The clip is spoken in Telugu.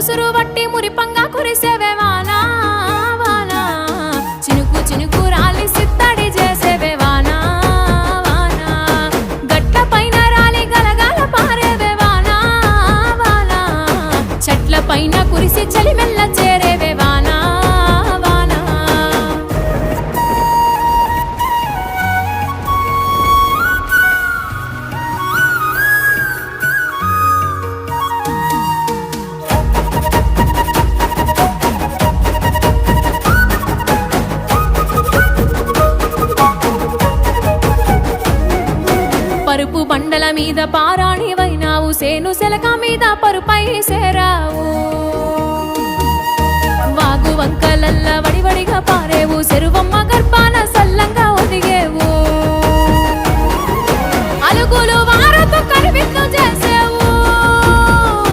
ఉసురు వట్టి మురిపంగా కురిసేవే వానా వానా చినుకు చినుకు రాలి సిత్తడి చేసేవే వానా వానా గట్ల పైన రాలి గలగల పారేవే వానా వానా చెట్ల పైన కురిసి చలిమెల్ల చేరేవే వానా వానా పరుపు బండల మీద పారాణివైనావు సేను సెలక మీద పరుపై సేరావు వాగు వంకలల్ల వడివడిగా పారేవు చెరువమ్మ గర్భాన